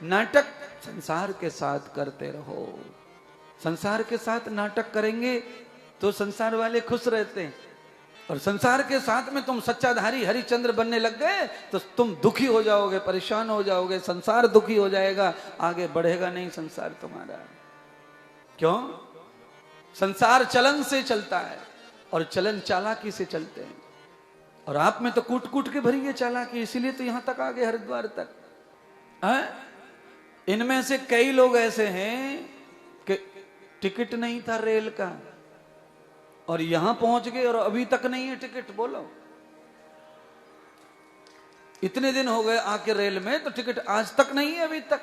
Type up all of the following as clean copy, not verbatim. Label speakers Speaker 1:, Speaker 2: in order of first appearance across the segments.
Speaker 1: नाटक संसार के साथ करते रहो। संसार के साथ नाटक करेंगे तो संसार वाले खुश रहते हैं, और संसार के साथ में तुम सच्चाधारी हरिश्चंद्र बनने लग गए तो तुम दुखी हो जाओगे, परेशान हो जाओगे, संसार दुखी हो जाएगा, आगे बढ़ेगा नहीं संसार तुम्हारा। क्यों? संसार चलन से चलता है और चलन चालाकी से चलते हैं, और आप में तो कूट कूट के भरी है चालाकी, इसीलिए तो यहां तक आ गए, हरिद्वार तक है? इनमें से कई लोग ऐसे हैं कि टिकट नहीं था रेल का और यहां पहुंच गए और अभी तक नहीं है टिकट। बोलो, इतने दिन हो गए आके रेल में तो टिकट आज तक नहीं है, अभी तक।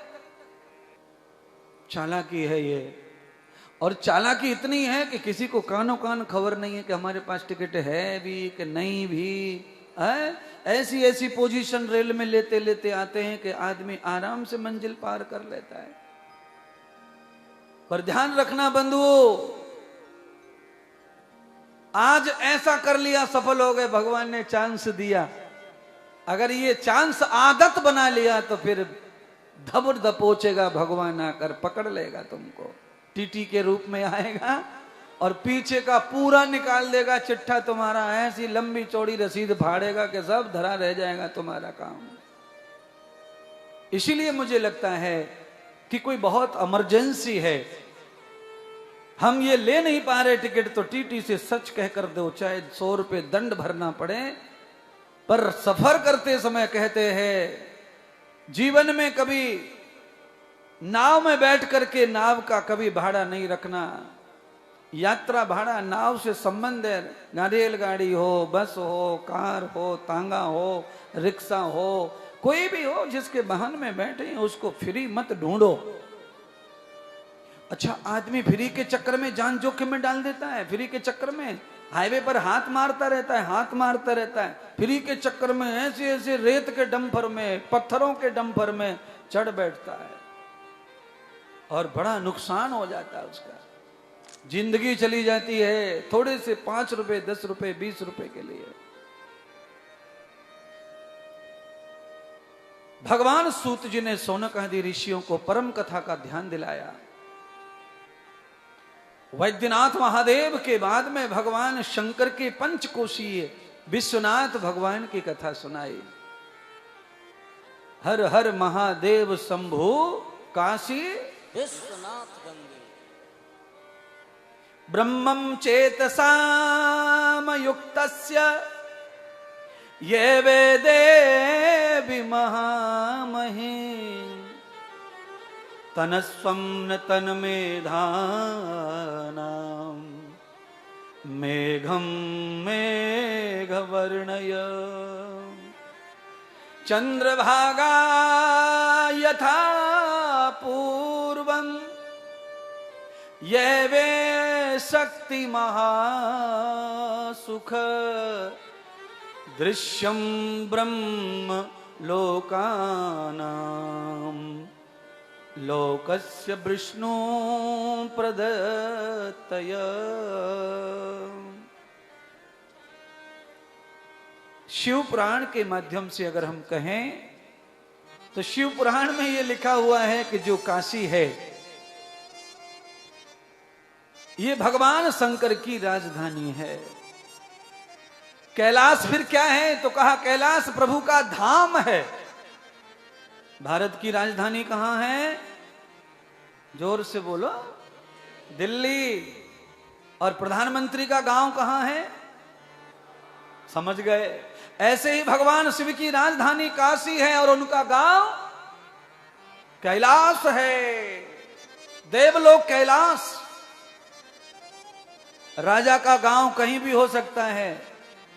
Speaker 1: चालाकी है ये, और चालाकी इतनी है कि किसी को कानो कान खबर नहीं है कि हमारे पास टिकट है भी कि नहीं भी है। ऐसी ऐसी पोजीशन रेल में लेते लेते आते हैं कि आदमी आराम से मंजिल पार कर लेता है। पर ध्यान रखना बंधुओं, आज ऐसा कर लिया, सफल हो गए, भगवान ने चांस दिया। अगर ये चांस आदत बना लिया तो फिर धबड़ दपोचेगा, भगवान आकर पकड़ लेगा तुमको, टीटी के रूप में आएगा और पीछे का पूरा निकाल देगा चिट्ठा तुम्हारा। ऐसी लंबी चौड़ी रसीद फाड़ेगा कि सब धरा रह जाएगा तुम्हारा काम। इसीलिए मुझे लगता है कि कोई बहुत इमरजेंसी है, हम ये ले नहीं पा रहे टिकट, तो टीटी से सच कहकर दो, चाहे 100 रुपए दंड भरना पड़े। पर सफर करते समय कहते हैं जीवन में कभी नाव में बैठ करके नाव का कभी भाड़ा नहीं रखना। यात्रा भाड़ा नाव से संबंध है, नारियल गाड़ी हो, बस हो, कार हो, तांगा हो, रिक्शा हो, कोई भी हो जिसके वाहन में बैठे उसको फ्री मत ढूंढो। अच्छा, आदमी फ्री के चक्कर में जान जोखिम में डाल देता है, फ्री के चक्कर में हाईवे पर हाथ मारता रहता है, हाथ मारता रहता है, फ्री के चक्कर में ऐसे ऐसे रेत के डंपर में, पत्थरों के डंपर में चढ़ बैठता है और बड़ा नुकसान हो जाता है उसका। जिंदगी चली जाती है थोड़े से 5 रुपए, 10 रुपए, 20 रुपए के लिए। भगवान सूत जी ने शौनक आदि ऋषियों को परम कथा का ध्यान दिलाया। वैद्यनाथ महादेव के बाद में भगवान शंकर के पंचकोशीय विश्वनाथ भगवान की कथा सुनाई। हर हर महादेव शंभु काशी
Speaker 2: विश्वनाथ गंगे।
Speaker 1: ब्रह्मं चेतसाम युक्तस्य ये वेदे विमहामहे तनस्वं न तन्मेधानां मेघं मेघवर्णय चंद्रभागा यथा पूर्वं ये वे शक्ति महासुख दृश्यं ब्रह्म लोकानां लोकस्य विष्णु प्रदत्तय। शिव पुराण के माध्यम से अगर हम कहें तो शिव पुराण में यह लिखा हुआ है कि जो काशी है ये भगवान शंकर की राजधानी है। कैलाश फिर क्या है? तो कहा कैलाश प्रभु का धाम है। भारत की राजधानी कहां है? जोर से बोलो। दिल्ली। और प्रधानमंत्री का गांव कहां है? समझ गए? ऐसे ही भगवान शिव की राजधानी काशी है और उनका गांव कैलाश है। देवलोक कैलाश। राजा का गांव कहीं भी हो सकता है,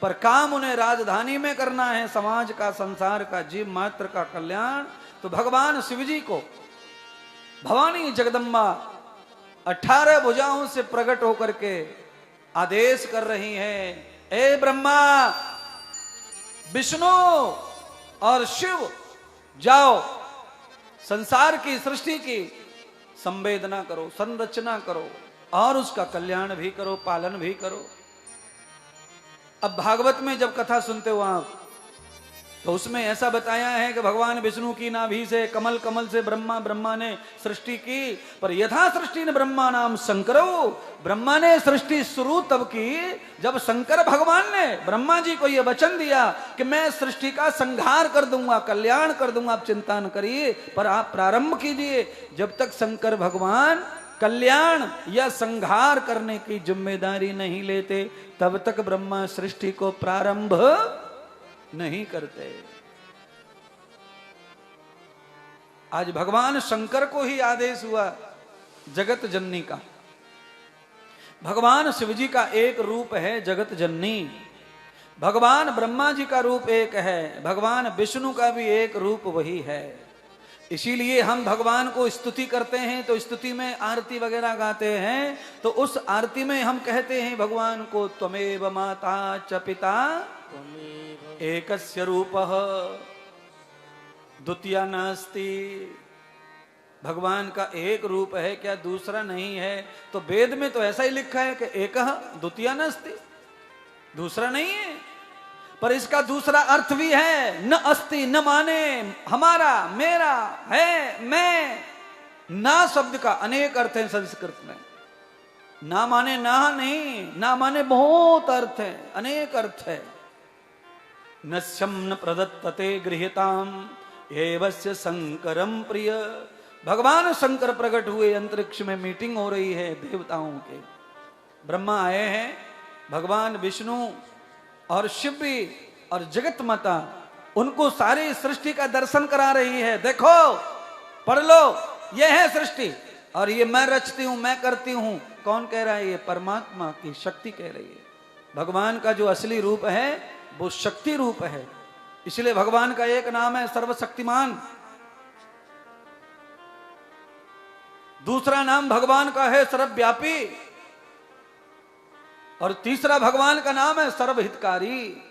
Speaker 1: पर काम उन्हें राजधानी में करना है, समाज का, संसार का, जीव मात्र का कल्याण। तो भगवान शिव जी को भवानी जगदम्बा 18 भुजाओं से प्रकट होकर के आदेश कर रही हैं, ए ब्रह्मा, विष्णु और शिव, जाओ संसार की सृष्टि की संवेदना करो, संरचना करो और उसका कल्याण भी करो, पालन भी करो। अब भागवत में जब कथा सुनते हो आप तो उसमें ऐसा बताया है कि भगवान विष्णु की नाभि से कमल, कमल से ब्रह्मा, ब्रह्मा ने सृष्टि की। पर यथा सृष्टि ने ब्रह्मा नाम शंकरो, ब्रह्मा ने सृष्टि शुरू तब की जब शंकर भगवान ने ब्रह्मा जी को यह वचन दिया कि मैं सृष्टि का संहार कर दूंगा, कल्याण कर दूंगा, आप चिंता न करिए, पर आप प्रारंभ कीजिए। जब तक शंकर भगवान कल्याण या संहार करने की जिम्मेदारी नहीं लेते, तब तक ब्रह्मा सृष्टि को प्रारंभ नहीं करते। आज भगवान शंकर को ही आदेश हुआ जगत जननी का। भगवान शिव जी का एक रूप है जगत जननी, भगवान ब्रह्मा जी का रूप एक है, भगवान विष्णु का भी एक रूप वही है। इसीलिए हम भगवान को स्तुति करते हैं, तो स्तुति में आरती वगैरह गाते हैं, तो उस आरती में हम कहते हैं भगवान को त्वमेव माता च पिता एकस्य रूपः द्वितीया नास्ति। भगवान का एक रूप है, क्या दूसरा नहीं है? तो वेद में तो ऐसा ही लिखा है कि एकः द्वितीया नास्ति, दूसरा नहीं है। पर इसका दूसरा अर्थ भी है, न अस्ति, न माने, हमारा, मेरा, है, मैं। ना शब्द का अनेक अर्थ है संस्कृत में। ना माने ना नहीं, ना माने बहुत अर्थ है, अनेक अर्थ है। नश्यम न प्रदत्तते गृह्यताम एवस्य शंकरम प्रिय। भगवान शंकर प्रकट हुए, अंतरिक्ष में मीटिंग हो रही है देवताओं के। ब्रह्मा आए हैं, भगवान विष्णु और शिव भी और जगत माता उनको सारी सृष्टि का दर्शन करा रही है। देखो, पढ़ लो, ये है सृष्टि और ये मैं रचती हूं, मैं करती हूं। कौन कह रहा है? ये परमात्मा की शक्ति कह रही है। भगवान का जो असली रूप है वो शक्ति रूप है। इसलिए भगवान का एक नाम है सर्वशक्तिमान, दूसरा नाम भगवान का है सर्वव्यापी, और तीसरा भगवान का नाम है सर्वहितकारी,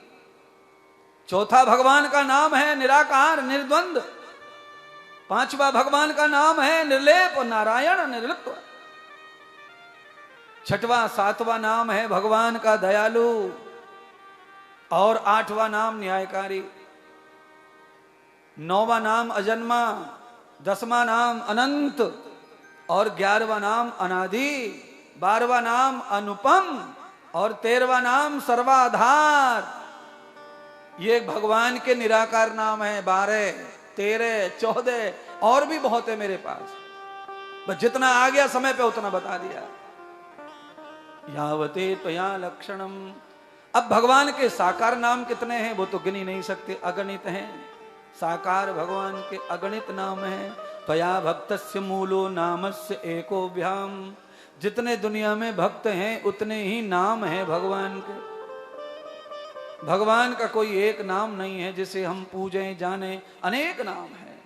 Speaker 1: चौथा भगवान का नाम है निराकार निर्द्वंद, पांचवा भगवान का नाम है निर्लेप नारायण निर्लिप्त, छठवां सातवां नाम है भगवान का दयालु, और आठवां नाम न्यायकारी, नौवां नाम अजन्मा, 10वां नाम अनंत, और 11वां नाम अनादि, 12वां नाम अनुपम, और 13वां नाम सर्वाधार। ये भगवान के निराकार नाम है। 12, 13, 14 और भी बहुत है मेरे पास, बस जितना आ गया समय पे उतना बता दिया। यावते त्वया लक्षणम। अब भगवान के साकार नाम कितने हैं वो तो गिनी नहीं सकते, अगणित हैं। साकार भगवान के अगणित नाम हैं। त्वया भक्तस्य मूलो नामस्य एको भ्याम। जितने दुनिया में भक्त हैं उतने ही नाम हैं भगवान के। भगवान का कोई एक नाम नहीं है जिसे हम पूजें जाने, अनेक नाम हैं।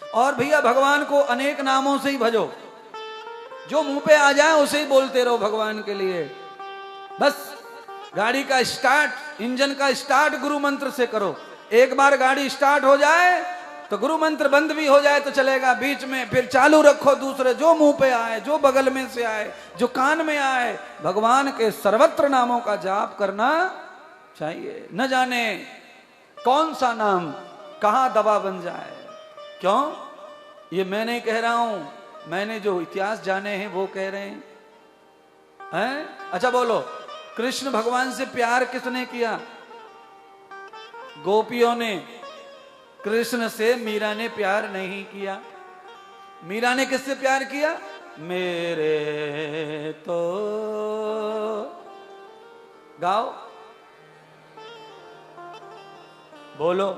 Speaker 1: और भैया भगवान को अनेक नामों से ही भजो, जो मुंह पे आ जाए उसे ही बोलते रहो भगवान के लिए। बस गाड़ी का स्टार्ट, इंजन का स्टार्ट गुरु मंत्र से करो। एक बार गाड़ी स्टार्ट हो जाए तो गुरु मंत्र बंद भी हो जाए तो चलेगा, बीच में फिर चालू रखो दूसरे, जो मुंह पे आए, जो बगल में से आए, जो कान में आए। भगवान के सर्वत्र नामों का जाप करना चाहिए। न जाने कौन सा नाम कहां दवा बन जाए। क्यों? ये मैं नहीं कह रहा हूं, मैंने जो इतिहास जाने हैं वो कह रहे हैं। अच्छा बोलो, कृष्ण भगवान से प्यार किसने किया? गोपियों ने। कृष्ण से मीरा ने प्यार नहीं किया। मीरा ने किससे प्यार किया? मेरे तो गाओ, बोलो।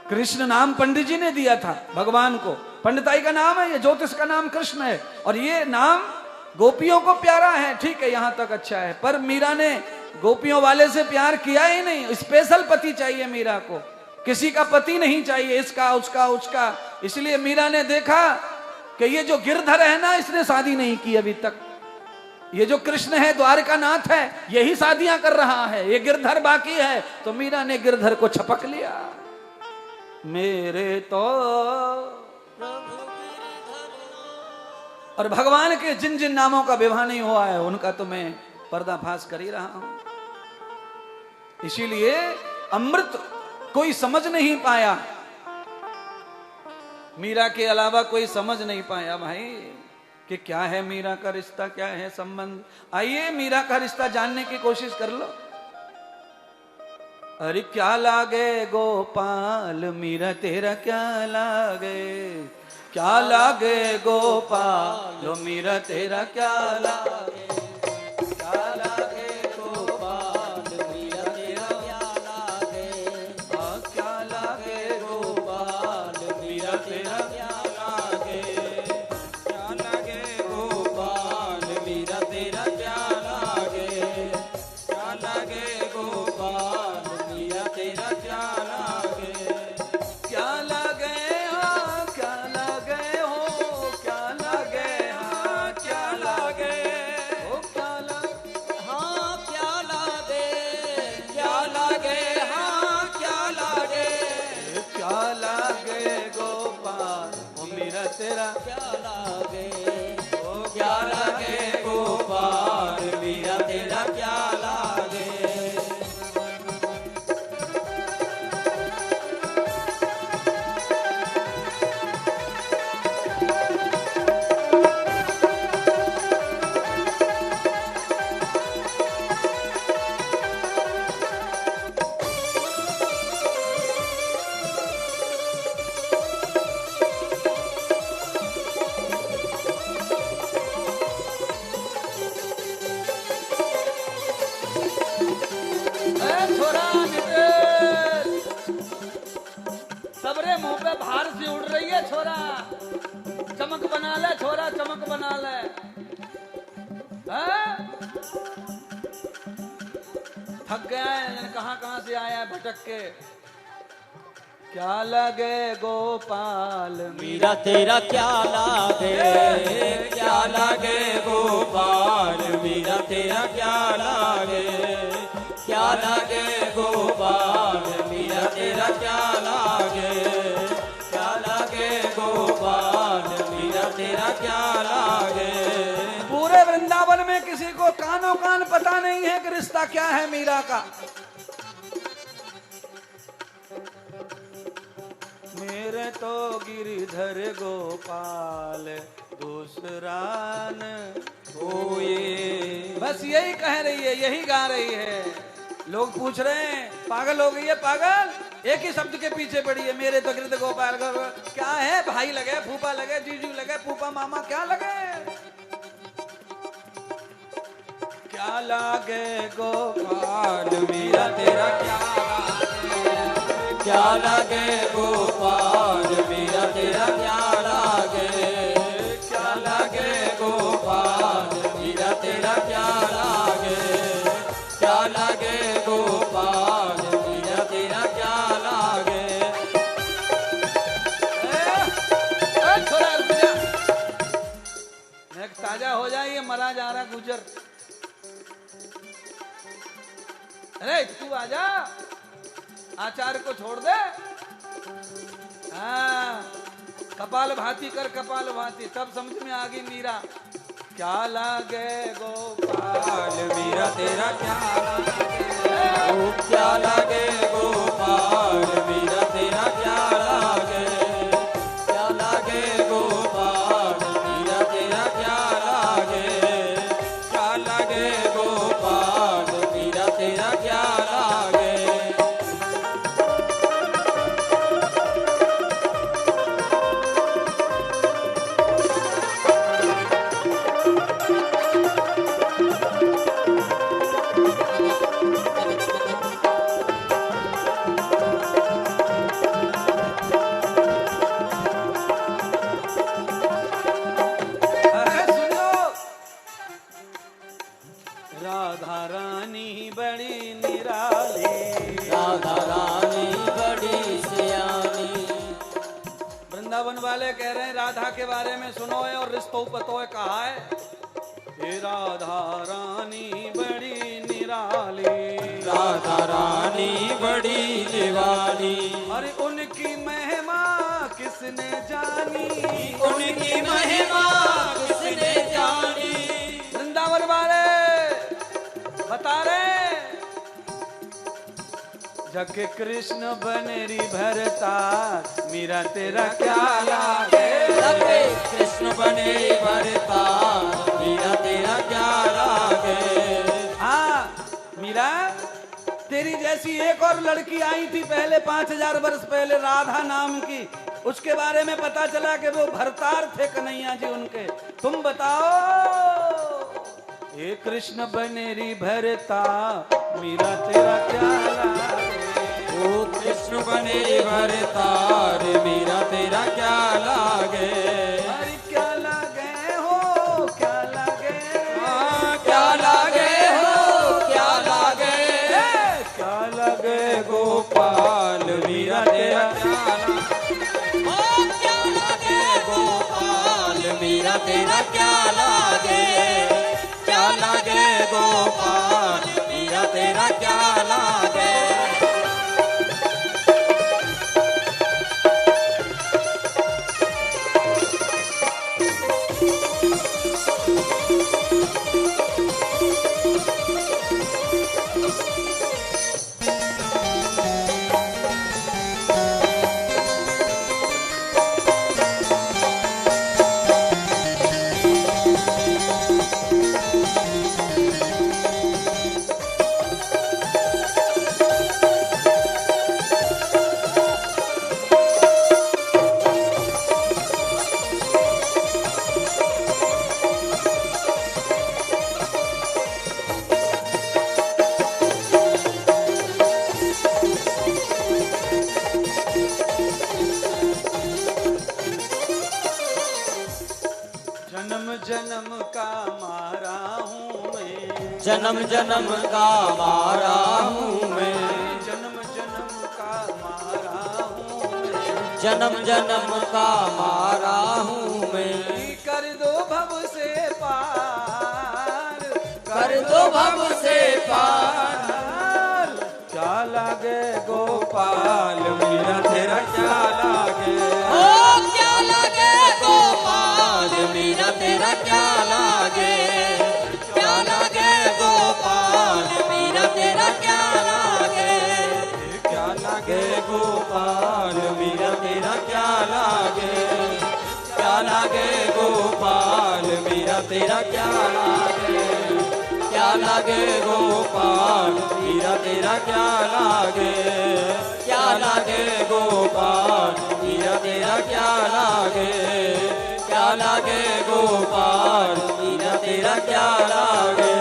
Speaker 1: कृष्ण नाम पंडित जी ने दिया था भगवान को, पंडिताई का नाम है ये, ज्योतिष का नाम कृष्ण है, और ये नाम गोपियों को प्यारा है। ठीक है, यहां तक अच्छा है। पर मीरा ने गोपियों वाले से प्यार किया ही नहीं। स्पेशल पति चाहिए मीरा को, किसी का पति नहीं चाहिए, इसका उसका उसका। इसलिए मीरा ने देखा कि ये जो गिरधर है ना, इसने शादी नहीं की अभी तक। ये जो कृष्ण है, द्वारका नाथ है, यही शादियां कर रहा है, ये गिरधर बाकी है। तो मीरा ने गिरधर को छपक लिया। मेरे तो और भगवान के जिन जिन नामों का विवाह नहीं हुआ है उनका तो मैं पर्दाफाश कर ही रहा हूं। इसीलिए अमृत कोई समझ नहीं पाया, मीरा के अलावा कोई समझ नहीं पाया भाई कि क्या है मीरा का रिश्ता, क्या है संबंध। आइए मीरा का रिश्ता जानने की कोशिश कर लो। अरे क्या लागे गोपाल मीरा तेरा क्या लागे, क्या लागे गोपाल मीरा तेरा क्या लागे, क्या लागे गोपाल मीरा तेरा क्या लागे, क्या लागे गोपाल मीरा तेरा क्या लागे, क्या लागे गोपाल मीरा तेरा क्या लागे, क्या लागे गोपाल मीरा तेरा क्या लागे, क्या लागे हाँ क्या लागे हो, क्या लागे हाँ क्या लागे हो, क्या लागे
Speaker 2: हाँ क्या लागे, क्या लागे हाँ क्या लागे,
Speaker 1: क्या लागे गोपाल ओ मीरा तेरा
Speaker 2: क्या लागे,
Speaker 1: ओ
Speaker 2: क्या लागे गोपाल मीरा तेरा क्या लागे।
Speaker 1: छोरा नितेश, सबरे मुंह पे भार सी उड़ रही है छोरा, चमक बना ले छोरा, चमक बना ले। हैं? थक गया है, कहाँ से आया है भटक के। क्या लगे गोपाल
Speaker 2: मीरा तेरा क्या लागे, क्या लागे गोपाल मीरा तेरा क्या लागे, क्या लागे गोपाल मीरा तेरा क्या लागे, क्या लागे गोपाल मीरा तेरा क्या लागे।
Speaker 1: पूरे वृंदावन में किसी को कानों कान पता नहीं है कि रिश्ता क्या है मीरा का। मेरे तो गिरिधर गोपाल दूसरा न कोई, बस यही कह रही है, यही गा रही है। लोग पूछ रहे हैं पागल हो गई है, पागल एक ही शब्द के पीछे पड़ी है, मेरे तो गिरिधर गोपाल। क्या है, भाई लगे, फूफा लगे, जीजू लगे, फूफा मामा क्या लगे, क्या लागे गोपाल मीरा तेरा क्या लागे,
Speaker 2: क्या लागे गोपाल मीरा तेरा क्या लागे, क्या लागे गोपाल मीरा तेरा क्या लागे, क्या लागे गोपाल मीरा तेरा क्या लागे।
Speaker 1: छोड़ा रुक जा, ताजा हो जाए, ये मरा जा रहा गुजर। अरे तू आजा, आचार्य को छोड़ दे। हाँ कपाल भाती कर, कपाल भाती, तब समझ में आ गई मीरा। क्या लागे गोपाल मीरा तेरा क्या लागे,
Speaker 2: क्या लागे गोपाल मीरा तेरा क्या लागे, क्या लागे गोपाल मीरा तेरा क्या लागे, क्या लागे गोपाल मीरा तेरा क्या लागे।
Speaker 1: राधा रानी बड़ी निराली,
Speaker 2: राधा रानी बड़ी सियानी।
Speaker 1: वृंदावन वाले कह रहे हैं राधा के बारे में सुनो है और रिश्तों पतो है कहा है। हे राधा रानी बड़ी निराली,
Speaker 2: राधा रानी बड़ी दीवानी।
Speaker 1: अरे उनकी महिमा किसने जानी,
Speaker 2: उनकी महिमा किसने जानी।
Speaker 1: वृंदावन वाले बता रहे जके कृष्ण बनेरी भरतार मीरा तेरा क्या लागे।
Speaker 2: जके कृष्ण बनेरी भरतार मीरा तेरा क्या लागे।
Speaker 1: हाँ मीरा, तेरी जैसी एक और लड़की आई थी पहले 5000 वर्ष पहले, राधा नाम की। उसके बारे में पता चला कि वो भरतार थे कन्हैया जी उनके। तुम बताओ, हे कृष्ण बनेरी भरता मीरा तेरा क्या लागे।
Speaker 2: ओ कृष्ण बनेरी भरतार मीरा तेरा क्या लागे।
Speaker 1: अरे क्या लागे हो, क्या लागे,
Speaker 2: क्या लागे हो, क्या लागे।
Speaker 1: क्या लागे गोपाल मीरा तेरा क्या
Speaker 2: मीरा तेरा क्या लागे। क्या लागे गोपाल मीरा तेरा क्या लागे।
Speaker 1: जन्म का मारा हूँ मैं,
Speaker 2: जन्म जन्म का मारा हूँ मैं।
Speaker 1: जन्म जन्म का मारा हूँ मैं,
Speaker 2: जन्म जन्म का मारा हूँ मैं।
Speaker 1: कर दो भव से पार,
Speaker 2: कर दो भव से पार।
Speaker 1: क्या लागे गोपाल मीरा तेरा क्या लागे।
Speaker 2: ओ क्या लागे गोपाल मीरा तेरा क्या लागे। क्या लागे गोपाल मीरा तेरा क्या लागे।
Speaker 1: क्या लागे
Speaker 2: गोपाल मीरा तेरा क्या लागे। क्या लागे गोपाल मीरा तेरा क्या लागे। क्या लागे गोपाल मीरा तेरा क्या लागे। क्या लागे गोपाल मीरा तेरा क्या लागे। क्या लागे गोपाल मीरा तेरा क्या लागे।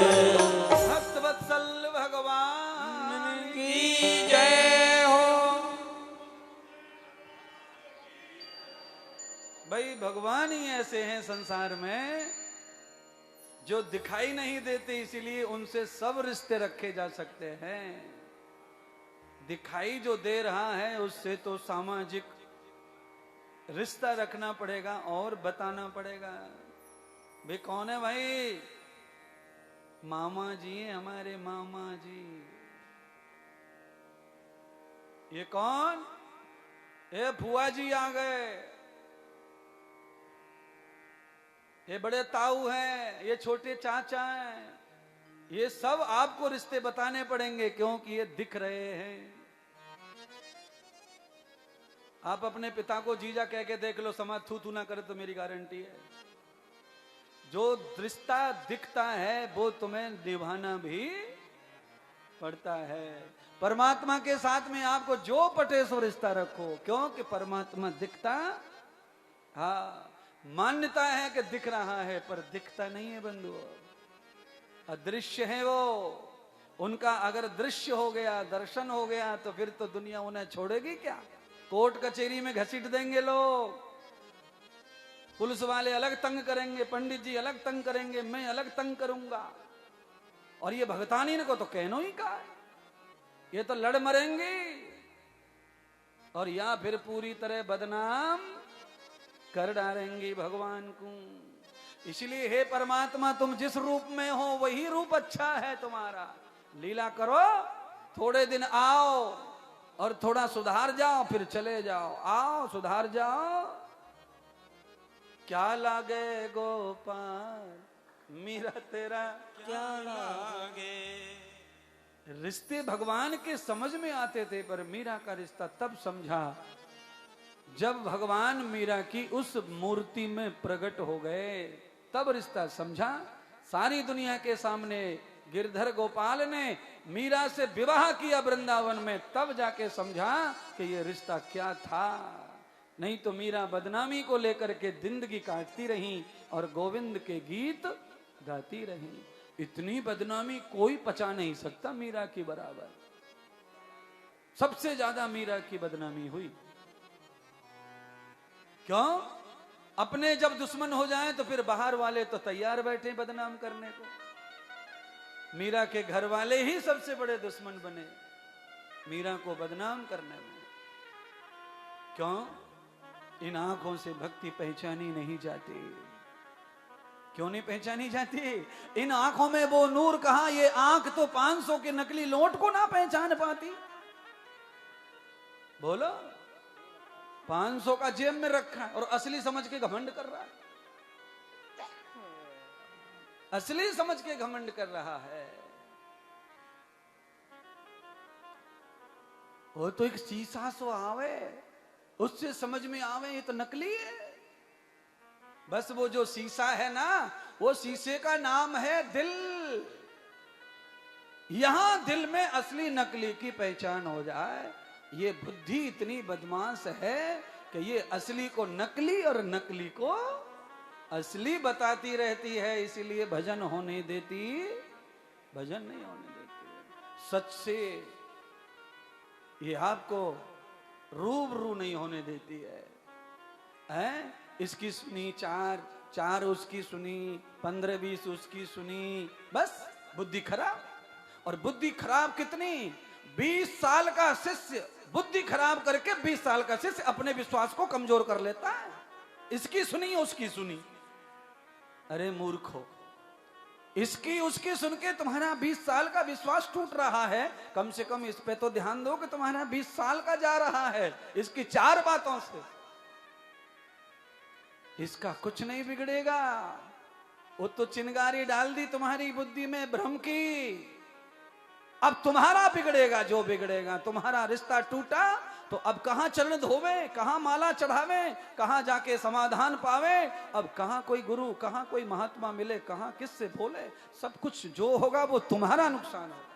Speaker 1: भक्त वत्सल भगवान
Speaker 2: की जय हो।
Speaker 1: भाई भगवान ही ऐसे हैं संसार में जो दिखाई नहीं देते, इसीलिए उनसे सब रिश्ते रखे जा सकते हैं। दिखाई जो दे रहा है उससे तो सामाजिक रिश्ता रखना पड़ेगा और बताना पड़ेगा। वे कौन है भाई? मामा जी हैं हमारे, मामा जी। ये कौन? ये फुआ जी आ गए। ये बड़े ताऊ हैं, ये छोटे चाचा हैं। ये सब आपको रिश्ते बताने पड़ेंगे क्योंकि ये दिख रहे हैं। आप अपने पिता को जीजा कह के देख लो, समाज थू थू ना करे तो मेरी गारंटी है जो रिश्ता दिखता है वो तुम्हें निभाना भी पड़ता है। परमात्मा के साथ में आपको जो पटे सो रिश्ता रखो, क्योंकि परमात्मा दिखता, हाँ मान्यता है कि दिख रहा है पर दिखता नहीं है बंधुओं, अदृश्य है वो। उनका अगर दृश्य हो गया, दर्शन हो गया तो फिर तो दुनिया उन्हें छोड़ेगी क्या? कोर्ट कचहरी में घसीट देंगे लोग, पुलिस वाले अलग तंग करेंगे, पंडित जी अलग तंग करेंगे, मैं अलग तंग करूंगा। और ये भगतानी को तो कहनो ही का है, ये तो लड़ मरेंगे और या फिर पूरी तरह बदनाम कर डालेंगी भगवान को। इसलिए हे परमात्मा, तुम जिस रूप में हो वही रूप अच्छा है तुम्हारा। लीला करो, थोड़े दिन आओ और थोड़ा सुधार जाओ, फिर चले जाओ। आओ सुधार जाओ। क्या लागे गोपाल मीरा तेरा
Speaker 2: क्या लागे।
Speaker 1: रिश्ते भगवान के समझ में आते थे, पर मीरा का रिश्ता तब समझा जब भगवान मीरा की उस मूर्ति में प्रकट हो गए, तब रिश्ता समझा। सारी दुनिया के सामने गिरधर गोपाल ने मीरा से विवाह किया वृंदावन में, तब जाके समझा कि ये रिश्ता क्या था। नहीं तो मीरा बदनामी को लेकर के जिंदगी काटती रही और गोविंद के गीत गाती रही। इतनी बदनामी कोई पचा नहीं सकता मीरा की बराबर। सबसे ज्यादा मीरा की बदनामी हुई। क्यों? अपने जब दुश्मन हो जाएं तो फिर बाहर वाले तो तैयार बैठे बदनाम करने को। मीरा के घर वाले ही सबसे बड़े दुश्मन बने मीरा को बदनाम करने में। क्यों? इन आंखों से भक्ति पहचानी नहीं जाती। क्यों नहीं पहचानी जाती? इन आंखों में वो नूर कहां? ये आंख तो 500 के नकली नोट को ना पहचान पाती। बोलो, 500 का जेब में रखा है और असली समझ के घमंड कर रहा है। असली समझ के घमंड कर रहा है। वो तो एक शीशा सो आवे, उससे समझ में आवे ये तो नकली है। बस वो जो शीशा है ना, वो शीशे का नाम है दिल। यहां दिल में असली नकली की पहचान हो जाए। ये बुद्धि इतनी बदमाश है कि ये असली को नकली और नकली को असली बताती रहती है। इसीलिए भजन होने देती, भजन नहीं होने देती। सच से ये आपको रूबरू नहीं होने देती है? इसकी सुनी चार उसकी सुनी, 15-20 उसकी सुनी, बस बुद्धि खराब। और बुद्धि खराब कितनी? 20 साल का शिष्य बुद्धि खराब करके 20 साल का शिष्य अपने विश्वास को कमजोर कर लेता है। इसकी सुनी उसकी सुनी। अरे मूर्खो, इसकी उसकी सुन के तुम्हारा 20 साल का विश्वास टूट रहा है। कम से कम इस पे तो ध्यान दो कि तुम्हारा 20 साल का जा रहा है इसकी 4 बातों से। इसका कुछ नहीं बिगड़ेगा। वो तो चिंगारी डाल दी तुम्हारी बुद्धि में भ्रम की। अब तुम्हारा बिगड़ेगा जो बिगड़ेगा। तुम्हारा रिश्ता टूटा तो अब कहां चरण धोवे, कहां माला चढ़ावे, कहां जाके समाधान पावे। अब कहां कोई गुरु, कहां कोई महात्मा मिले, कहां किससे बोले। सब कुछ जो होगा वो तुम्हारा नुकसान होगा।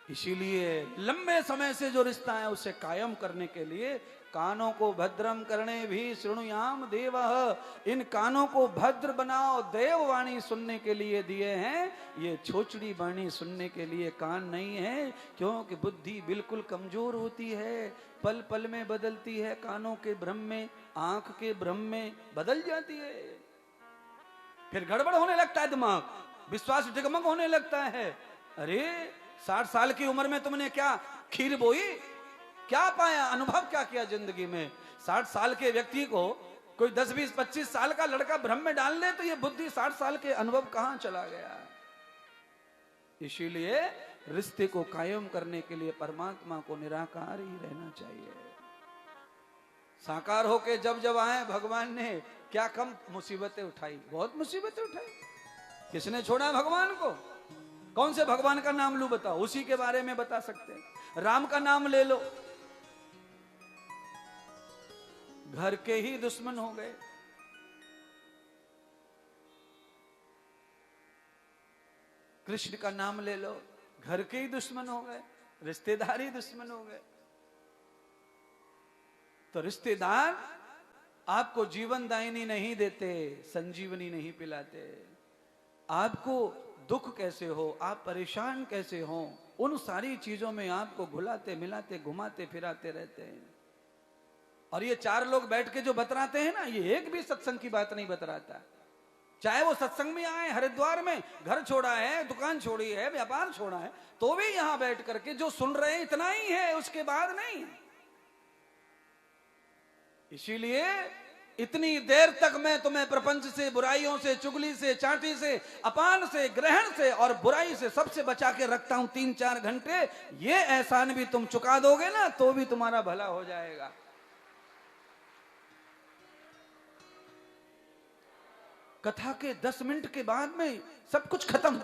Speaker 1: इसीलिए लंबे समय से जो रिश्ता है उसे कायम करने के लिए कानों को भद्रम करने भी शृणुयाम देवः। इन कानों को भद्र बनाओ, देववाणी सुनने के लिए दिए हैं। ये छोचड़ी वाणी सुनने के लिए कान नहीं है, क्योंकि बुद्धि बिल्कुल कमजोर होती है, पल पल में बदलती है। कानों के भ्रम में, आंख के भ्रम में बदल जाती है। फिर गड़बड़ होने लगता है दिमाग, विश्वास डगमग होने लगता है। अरे 60 साल की उम्र में तुमने क्या खीर बोई? क्या पाया? अनुभव क्या किया जिंदगी में? 60 साल के व्यक्ति को कोई 10, 20, 25 साल का लड़का भ्रम में डाल दे तो ये बुद्धि 60 साल के अनुभव कहां चला गया? इसीलिए रिश्ते को कायम करने के लिए परमात्मा को निराकार ही रहना चाहिए। साकार होके जब जब आए भगवान ने क्या कम मुसीबतें उठाई, बहुत मुसीबतें उठाई। किसने छोड़ा भगवान को? कौन से भगवान का नाम लूं बताओ? उसी के बारे में बता सकते हैं। राम का नाम ले लो, घर के ही दुश्मन हो गए। कृष्ण का नाम ले लो, घर के ही दुश्मन हो गए, रिश्तेदार ही दुश्मन हो गए। तो रिश्तेदार आपको जीवन दायिनी नहीं देते, संजीवनी नहीं पिलाते। आपको दुख कैसे हो, आप परेशान कैसे हो, उन सारी चीजों में आपको भुलाते मिलाते घुमाते फिराते रहते हैं। और ये 4 लोग बैठ के जो बतराते हैं ना, ये एक भी सत्संग की बात नहीं बतराता। चाहे वो सत्संग में आए, हरिद्वार में घर छोड़ा है, दुकान छोड़ी है, व्यापार छोड़ा है, तो भी यहां बैठ करके जो सुन रहे हैं इतना ही है, उसके बाद नहीं। इसीलिए इतनी देर तक मैं तुम्हें प्रपंच से, बुराइयों से, चुगली से, चाटी से, अपान से, ग्रहण से और बुराई से सबसे बचा के रखता हूं 3-4 घंटे। ये एहसान भी तुम चुका दोगे ना तो भी तुम्हारा भला हो जाएगा। कथा के 10 मिनट के बाद में सब कुछ खत्म।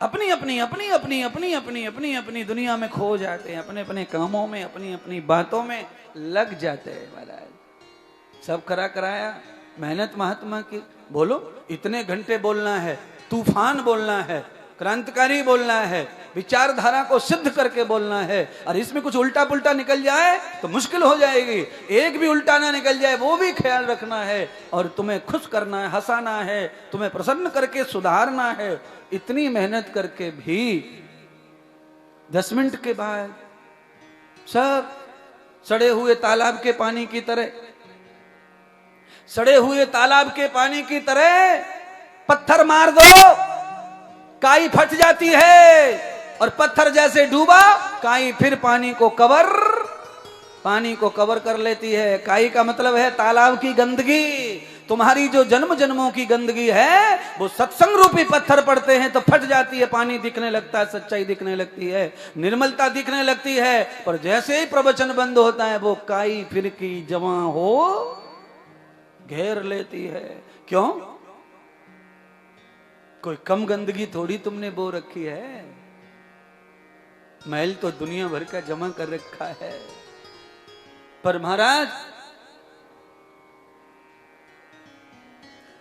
Speaker 1: अपनी अपनी अपनी अपनी अपनी अपनी अपनी अपनी दुनिया में खो जाते हैं, अपने अपने कामों में, अपनी अपनी बातों में लग जाते हैं महाराज। सब करा कराया, मेहनत महात्मा की, बोलो इतने घंटे बोलना है, तूफान बोलना है, क्रांतिकारी बोलना है, विचारधारा को सिद्ध करके बोलना है, और इसमें कुछ उल्टा पुल्टा निकल जाए तो मुश्किल हो जाएगी। एक भी उल्टा ना निकल जाए वो भी ख्याल रखना है, और तुम्हें खुश करना है, हंसाना है, तुम्हें प्रसन्न करके सुधारना है। इतनी मेहनत करके भी 10 मिनट के बाद सब सड़े हुए तालाब के पानी की तरह, सड़े हुए तालाब के पानी की तरह पत्थर मार दो, काई फट जाती है, और पत्थर जैसे डूबा काई फिर पानी को कवर कर लेती है। काई का मतलब है तालाब की गंदगी। तुम्हारी जो जन्म जन्मों की गंदगी है वो सत्संग रूपी पत्थर पड़ते हैं तो फट जाती है, पानी दिखने लगता है, सच्चाई दिखने लगती है, निर्मलता दिखने लगती है। पर जैसे ही प्रवचन बंद होता है वो काई फिर की जवां हो घेर लेती है। क्यों? कोई कम गंदगी थोड़ी तुमने बो रखी है, मैल तो दुनिया भर का जमा कर रखा है। पर महाराज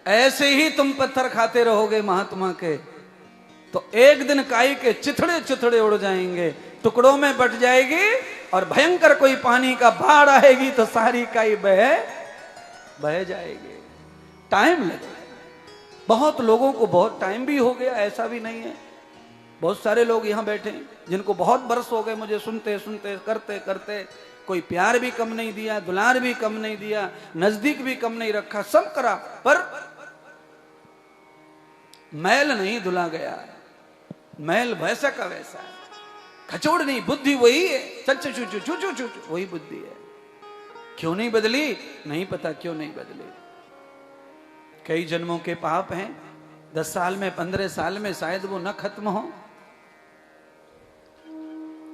Speaker 1: ऐसे ही तुम पत्थर खाते रहोगे महात्मा के, तो एक दिन काई के चिथड़े चिथड़े उड़ जाएंगे, टुकड़ों में बट जाएगी, और भयंकर कोई पानी का बाढ़ आएगी तो सारी काई बह जाएगी। टाइम लगेगा। बहुत लोगों को बहुत टाइम भी हो गया, ऐसा भी नहीं है। बहुत सारे लोग यहां बैठे हैं जिनको बहुत बरस हो गए मुझे सुनते सुनते, करते करते। कोई प्यार भी कम नहीं दिया, दुलार भी कम नहीं दिया, नजदीक भी कम नहीं रखा, सब करा, पर मैल नहीं धुला गया। मैल वैसा का वैसा है, खचोड़ नहीं, बुद्धि वही है, चच चू चू चू चू चू वही बुद्धि है। क्यों नहीं बदली? नहीं पता क्यों नहीं बदली। कई जन्मों के पाप हैं, 10 साल में 15 साल में शायद वो न खत्म हो,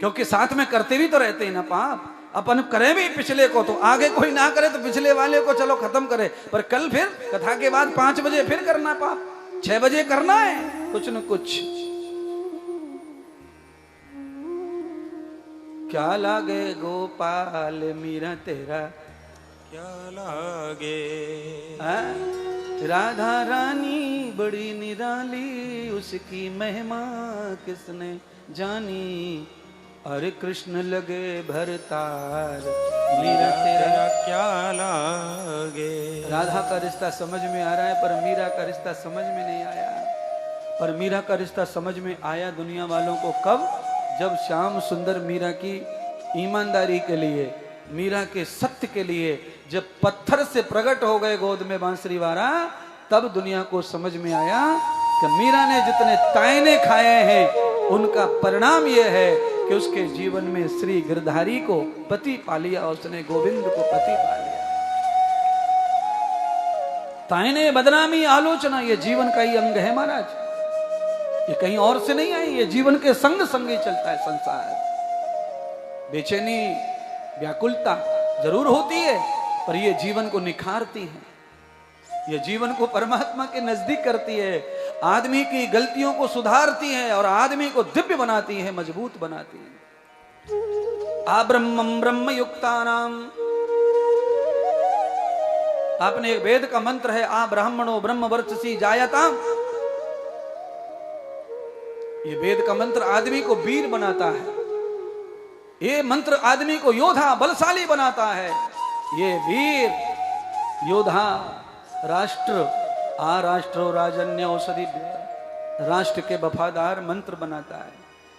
Speaker 1: क्योंकि साथ में करते भी तो रहते हैं ना पाप। अपन करें भी पिछले को तो आगे कोई ना करे तो पिछले वाले को चलो खत्म करे, पर कल फिर कथा के बाद 5 बजे फिर करना पाप, 6 बजे करना है कुछ न कुछ। क्या लागे गोपाल मीरा तेरा,
Speaker 2: क्या लागे
Speaker 1: राधा रानी बड़ी निराली, उसकी महिमा किसने जानी। अरे कृष्ण लगे भरतार मीरा तेरा
Speaker 2: क्या लागे।
Speaker 1: राधा का रिश्ता समझ में आ रहा है, पर मीरा का रिश्ता समझ में नहीं आया। पर मीरा का रिश्ता समझ में आया दुनिया वालों को कब? जब श्याम सुंदर मीरा की ईमानदारी के लिए, मीरा के सत्य के लिए जब पत्थर से प्रकट हो गए गोद में बांसुरी वाला, तब दुनिया को समझ में आया कि मीरा ने जितने तायने खाए हैं उनका परिणाम यह है कि उसके जीवन में श्री गिरधारी को पति पा लिया, उसने गोविंद को पति पा लिया। तायने, बदनामी, आलोचना ये जीवन का ही अंग है महाराज, ये कहीं और से नहीं आई, ये जीवन के संग संग ही चलता है संसार। बेचैनी, व्याकुलता जरूर होती है, पर ये जीवन को निखारती है, ये जीवन को परमात्मा के नजदीक करती है, आदमी की गलतियों को सुधारती है और आदमी को दिव्य बनाती है, मजबूत बनाती है। आ ब्रह्मम ब्रह्म युक्तानाम, आपने एक वेद का मंत्र है, आ ब्राह्मणो ब्रह्म वर्चसी जायताम। ये वेद का मंत्र आदमी को वीर बनाता है, ये मंत्र आदमी को योद्धा बलशाली बनाता है। ये वीर योद्धा राष्ट्र आ राष्ट्रो राजन्य औषधि, राष्ट्र के वफादार मंत्र बनाता है।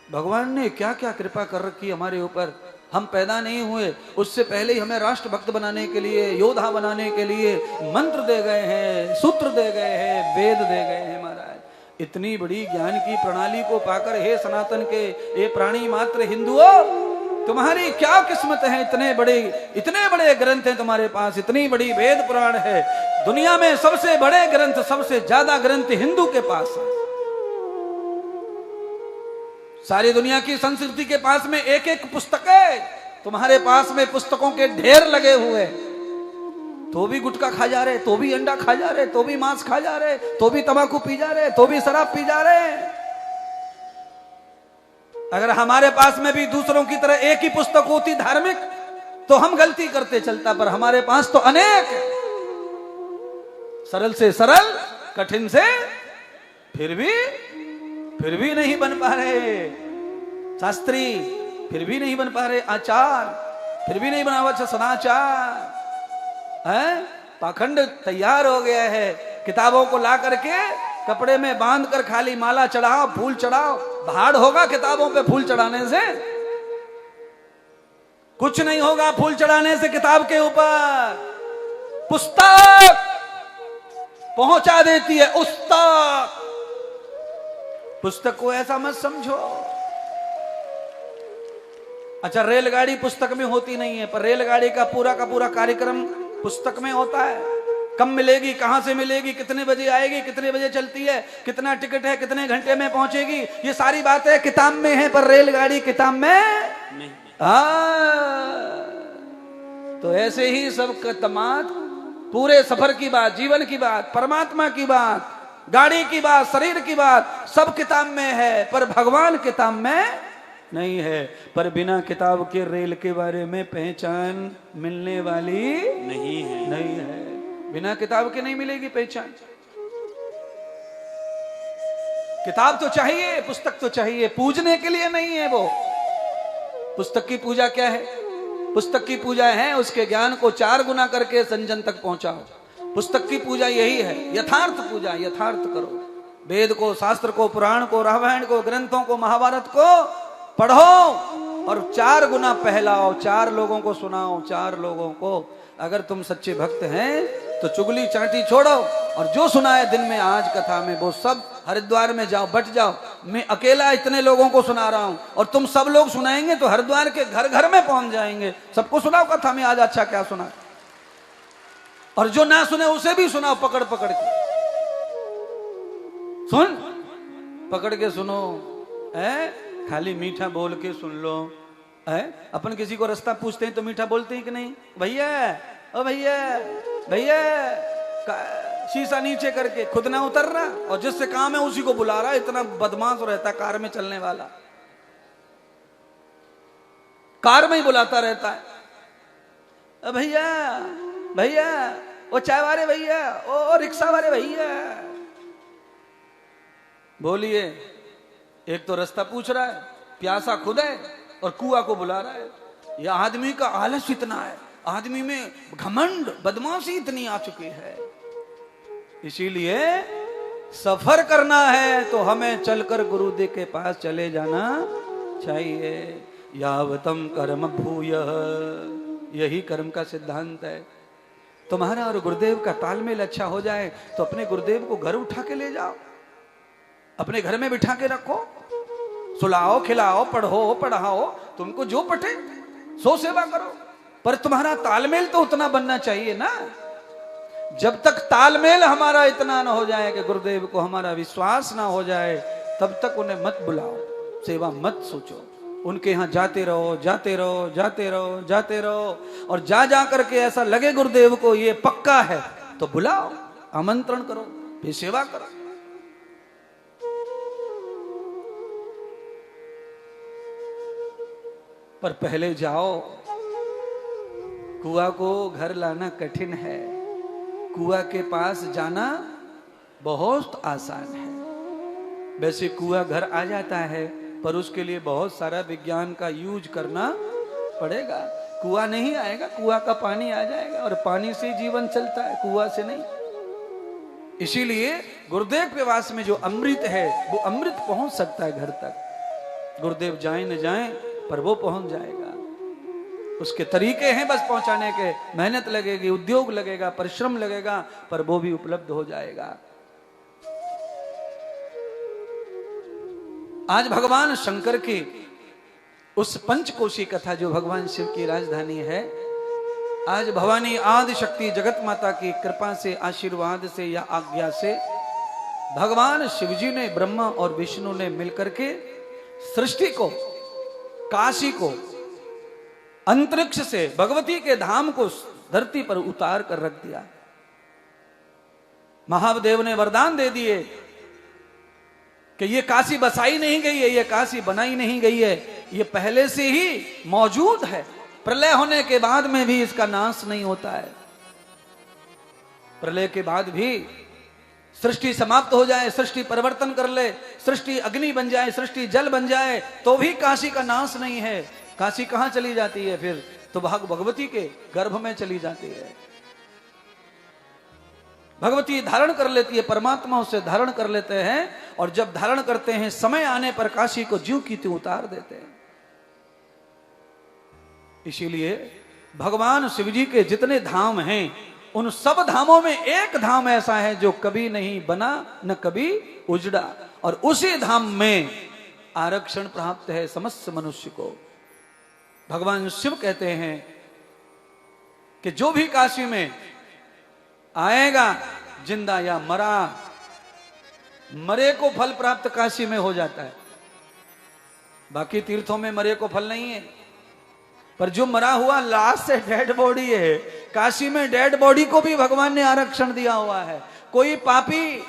Speaker 1: भगवान ने क्या क्या कृपा कर रखी हमारे ऊपर, हम पैदा नहीं हुए उससे पहले ही हमें राष्ट्र भक्त बनाने के लिए, योद्धा बनाने के लिए मंत्र दे गए हैं, सूत्र दे गए हैं, वेद दे गए हैं महाराज। इतनी बड़ी ज्ञान की प्रणाली को पाकर हे सनातन के ये प्राणी मात्र हिंदुओं, तुम्हारी क्या किस्मत है, इतने बड़े ग्रंथ हैं तुम्हारे पास, इतनी बड़ी वेद पुराण है। दुनिया में सबसे बड़े ग्रंथ, सबसे ज्यादा ग्रंथ हिंदू के पास है। सारी दुनिया की संस्कृति के पास में एक एक पुस्तक है, तुम्हारे पास में पुस्तकों के ढेर लगे हुए, तो भी गुटखा खा जा रहे, तो भी अंडा खा जा रहे, तो भी मांस खा जा रहे, तो भी तंबाकू पी जा रहे, तो भी शराब पी जा रहे। अगर हमारे पास में भी दूसरों की तरह एक ही पुस्तक होती धार्मिक तो हम गलती करते चलता, पर हमारे पास तो अनेक है। सरल से सरल, कठिन से फिर भी नहीं बन पा रहे शास्त्री, फिर भी नहीं बन पा रहे आचार, फिर भी नहीं बना हुआ सदाचार है। पाखंड तैयार हो गया है। किताबों को ला करके कपड़े में बांध कर खाली माला चढ़ाओ, फूल चढ़ाओ, भाड़ होगा किताबों पे फूल चढ़ाने से? कुछ नहीं होगा फूल चढ़ाने से किताब के ऊपर। पुस्तक पहुंचा देती है उस तक। पुस्तक को ऐसा मत समझो। अच्छा, रेलगाड़ी पुस्तक में होती नहीं है, पर रेलगाड़ी का पूरा कार्यक्रम पुस्तक में होता है। कब मिलेगी, कहां से मिलेगी, कितने बजे आएगी, कितने बजे चलती है, कितना टिकट है, कितने घंटे में पहुंचेगी, ये सारी बातें किताब में है, पर रेलगाड़ी किताब में नहीं। तो ऐसे ही सब तमाम पूरे सफर की बात, जीवन की बात, परमात्मा की बात, गाड़ी की बात, शरीर की बात सब किताब में है, पर भगवान किताब में नहीं है। पर बिना किताब के रेल के बारे में पहचान मिलने वाली नहीं है। बिना किताब के नहीं मिलेगी पहचान। किताब तो चाहिए, पुस्तक तो चाहिए, पूजने के लिए नहीं है वो। पुस्तक की पूजा क्या है? पुस्तक की पूजा है उसके ज्ञान को 4 गुना करके संजन तक पहुंचाओ। पुस्तक की पूजा यही है, यथार्थ पूजा। यथार्थ करो, वेद को, शास्त्र को, पुराण को, रामायण को, ग्रंथों को, महाभारत को पढ़ो और 4 गुना पहलाओ, 4 लोगों को सुनाओ, 4 लोगों को। अगर तुम सच्चे भक्त हैं तो चुगली चाटी छोड़ो और जो सुना है दिन में आज कथा में वो सब हरिद्वार में जाओ, बट जाओ। मैं अकेला इतने लोगों को सुना रहा हूं और तुम सब लोग सुनाएंगे तो हरिद्वार के घर घर में पहुंच जाएंगे। सबको सुनाओ कथा में आज अच्छा क्या सुना, और जो ना सुने उसे भी सुनाओ पकड़ पकड़ के। सुन, पकड़ के सुनो है, खाली मीठा बोल के सुन लो है। अपन किसी को रास्ता पूछते हैं तो मीठा बोलते हैं कि नहीं? भैया, ओ भैया, भैया, शीशा नीचे करके खुद ना उतर रहा और जिससे काम है उसी को बुला रहा। इतना बदमाश रहता कार में चलने वाला, कार में ही बुलाता रहता है। भैया, भैया, ओ चाय वाले भैया, ओ रिक्शा वाले भैया। बोलिए, एक तो रास्ता पूछ रहा है, प्यासा खुद है और कुआं को बुला रहा है। यह आदमी का आलस इतना है, आदमी में घमंड, बदमाशी इतनी आ चुकी है। इसीलिए सफर करना है तो हमें चलकर गुरुदेव के पास चले जाना चाहिए। यावतम कर्म भूयः, यही कर्म का सिद्धांत है। तुम्हारा और गुरुदेव का तालमेल अच्छा हो जाए तो अपने गुरुदेव को घर उठा के ले जाओ, अपने घर में बिठा के रखो, सुलाओ, खिलाओ, पढ़ो, पढ़ाओ, तुमको जो पटे सो सेवा करो। पर तुम्हारा तालमेल तो उतना बनना चाहिए ना। जब तक तालमेल हमारा इतना ना हो जाए कि गुरुदेव को हमारा विश्वास ना हो जाए, तब तक उन्हें मत बुलाओ, सेवा मत सोचो। उनके यहाँ जाते रहो, जाते रहो, जाते रहो, जाते रहो, और जा जा करके ऐसा लगे गुरुदेव को ये पक्का है तो बुलाओ, आमंत्रण करो, फिर सेवा करो। पर पहले जाओ। कुआं को घर लाना कठिन है, कुआं के पास जाना बहुत आसान है। वैसे कुआं घर आ जाता है पर उसके लिए बहुत सारा विज्ञान का यूज करना पड़ेगा। कुआं नहीं आएगा, कुआं का पानी आ जाएगा और पानी से जीवन चलता है, कुआं से नहीं। इसीलिए गुरुदेव के पास में जो अमृत है वो अमृत पहुंच सकता है घर तक। गुरुदेव जाए न जाए पर वो पहुंच जाएगा। उसके तरीके हैं बस पहुंचाने के, मेहनत लगेगी, उद्योग लगेगा, परिश्रम लगेगा, पर वो भी उपलब्ध हो जाएगा। आज भगवान शंकर की उस पंचकोशी कथा जो भगवान शिव की राजधानी है, आज भवानी आदि शक्ति जगत माता की कृपा से, आशीर्वाद से या आज्ञा से भगवान शिवजी ने, ब्रह्मा और विष्णु ने मिलकर के सृष्टि को, काशी को, अंतरिक्ष से भगवती के धाम को धरती पर उतार कर रख दिया। महादेव ने वरदान दे दिए कि ये काशी बसाई नहीं गई है, ये काशी बनाई नहीं गई है, ये पहले से ही मौजूद है। प्रलय होने के बाद में भी इसका नाश नहीं होता है। प्रलय के बाद भी सृष्टि समाप्त हो जाए, सृष्टि परिवर्तन कर ले, सृष्टि अग्नि बन जाए, सृष्टि जल बन जाए, तो भी काशी का नाश नहीं है। काशी कहां चली जाती है फिर? तो भगवती के गर्भ में चली जाती है। भगवती धारण कर लेती है, परमात्मा उसे धारण कर लेते हैं, और जब धारण करते हैं समय आने पर काशी को ज्यों की त्यों उतार देते हैं। इसीलिए भगवान शिव जी के जितने धाम हैं, उन सब धामों में एक धाम ऐसा है जो कभी नहीं बना न कभी उजड़ा, और उसी धाम में आरक्षण प्राप्त है समस्त मनुष्य को। भगवान शिव कहते हैं कि जो भी काशी में आएगा, जिंदा या मरा, मरे को फल प्राप्त काशी में हो जाता है। बाकी तीर्थों में मरे को फल नहीं है, पर जो मरा हुआ लास्ट से डेड बॉडी है, काशी में डेड बॉडी को भी भगवान ने आरक्षण दिया हुआ है। कोई पापी